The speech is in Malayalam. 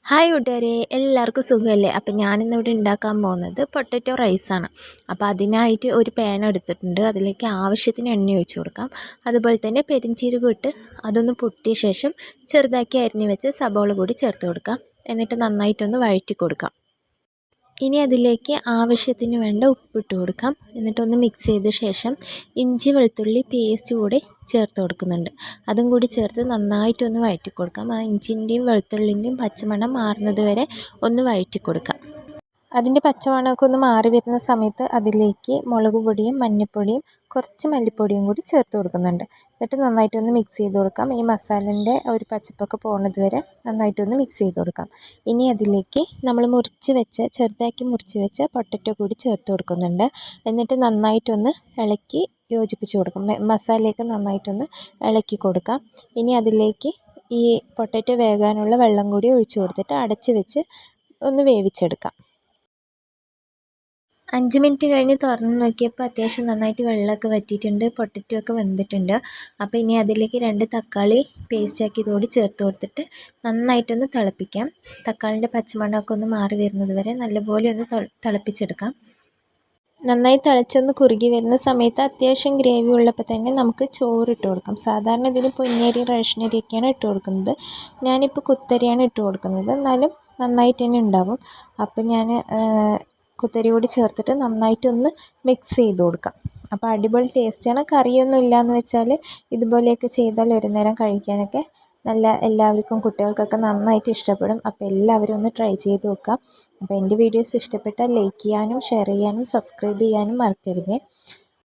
ഹായ് കൂട്ടുകാരെ, എല്ലാവർക്കും സുഖമല്ലേ? അപ്പം ഞാനിന്നിവിടെ ഉണ്ടാക്കാൻ പോകുന്നത് പൊട്ടറ്റോ റൈസാണ്. അപ്പോൾ അതിനായിട്ട് ഒരു പാൻ എടുത്തിട്ടുണ്ട്. അതിലേക്ക് ആവശ്യത്തിന് എണ്ണ ഒഴിച്ച് കൊടുക്കാം. അതുപോലെ തന്നെ പെരിഞ്ചീരകം ഇട്ട് അതൊന്ന് പൊട്ടിയ ശേഷം ചെറുതാക്കി അരിഞ്ഞ് വെച്ച് സബോള കൂടി ചേർത്ത് കൊടുക്കാം. എന്നിട്ട് നന്നായിട്ടൊന്ന് വഴറ്റി കൊടുക്കാം. ഇനി അതിലേക്ക് ആവശ്യത്തിന് വേണ്ട ഉപ്പിട്ട് കൊടുക്കാം. എന്നിട്ടൊന്ന് മിക്സ് ചെയ്ത ശേഷം ഇഞ്ചി വെളുത്തുള്ളി പേസ്റ്റ് കൂടി ചേർത്ത് കൊടുക്കുന്നുണ്ട്. അതും കൂടി ചേർത്ത് നന്നായിട്ടൊന്ന് വഴറ്റി കൊടുക്കാം. ആ ഇഞ്ചിൻ്റെയും വെളുത്തുള്ളിൻ്റെയും പച്ചമണം മാറുന്നത് വരെ ഒന്ന് വഴറ്റി കൊടുക്കാം. അതിൻ്റെ പച്ചമണമൊക്കെ ഒന്ന് മാറി വരുന്ന സമയത്ത് അതിലേക്ക് മുളക് പൊടിയും മഞ്ഞൾപ്പൊടിയും കുറച്ച് മല്ലിപ്പൊടിയും കൂടി ചേർത്ത് കൊടുക്കുന്നുണ്ട്. എന്നിട്ട് നന്നായിട്ടൊന്ന് മിക്സ് ചെയ്ത് കൊടുക്കാം. ഈ മസാലേൻ്റെ ഒരു പച്ചപ്പൊക്കെ പോകുന്നത് വരെ നന്നായിട്ടൊന്ന് മിക്സ് ചെയ്ത് കൊടുക്കാം. ഇനി അതിലേക്ക് നമ്മൾ ചെറുതാക്കി മുറിച്ച് വെച്ച പൊട്ടറ്റോ കൂടി ചേർത്ത് കൊടുക്കുന്നുണ്ട്. എന്നിട്ട് നന്നായിട്ടൊന്ന് ഇളക്കി യോജിപ്പിച്ച് കൊടുക്കും. മസാലയൊക്കെ നന്നായിട്ടൊന്ന് ഇളക്കി കൊടുക്കാം. ഇനി അതിലേക്ക് ഈ പൊട്ടറ്റോ വേകാനുള്ള വെള്ളം കൂടി ഒഴിച്ച് കൊടുത്തിട്ട് അടച്ച് വെച്ച് ഒന്ന് വേവിച്ചെടുക്കാം. 5 മിനിറ്റ് കഴിഞ്ഞ് തുറന്ന് നോക്കിയപ്പോൾ അത്യാവശ്യം നന്നായിട്ട് വെള്ളമൊക്കെ വറ്റിയിട്ടുണ്ട്, പൊട്ടറ്റോ ഒക്കെ വെന്തിട്ടുണ്ട്. അപ്പോൾ ഇനി അതിലേക്ക് 2 തക്കാളി പേസ്റ്റ് ആക്കിയതോടെ ചേർത്ത് കൊടുത്തിട്ട് നന്നായിട്ടൊന്ന് തിളപ്പിക്കാം. തക്കാളിൻ്റെ പച്ചമണമൊക്കെ ഒന്ന് മാറി വരുന്നത് വരെ നല്ലപോലെ ഒന്ന് തിളപ്പിച്ചെടുക്കാം. നന്നായി തിളച്ചൊന്ന് കുറുകി വരുന്ന സമയത്ത് അത്യാവശ്യം ഗ്രേവി ഉള്ളപ്പോൾ തന്നെ നമുക്ക് ചോറ് ഇട്ട് കൊടുക്കാം. സാധാരണ ഇതിന് പൊന്നരി റേഷനരിയൊക്കെയാണ് ഇട്ട് കൊടുക്കുന്നത്. ഞാനിപ്പോൾ കുത്തരിയാണ് ഇട്ട് കൊടുക്കുന്നത്. എന്നാലും നന്നായിട്ട് തന്നെ ഉണ്ടാവും. അപ്പോൾ ഞാൻ കുത്തരി കൂടി ചേർത്തിട്ട് നന്നായിട്ടൊന്ന് മിക്സ് ചെയ്ത് കൊടുക്കാം. അപ്പോൾ അടിപൊളി ടേസ്റ്റാണ്. കറിയൊന്നും ഇല്ലയെന്ന് വെച്ചാൽ ഇതുപോലെയൊക്കെ ചെയ്താൽ ഒരു നേരം കഴിക്കാനൊക്കെ എല്ലാവർക്കും കുട്ടികൾക്കൊക്കെ നന്നായിട്ട് ഇഷ്ടപ്പെടും. അപ്പോൾ എല്ലാവരും ഒന്ന് ട്രൈ ചെയ്ത് നോക്കാം. അപ്പോൾ എൻ്റെ വീഡിയോസ് ഇഷ്ടപ്പെട്ടാൽ ലൈക്ക് ചെയ്യാനും ഷെയർ ചെയ്യാനും സബ്സ്ക്രൈബ് ചെയ്യാനും മറക്കരുതേ.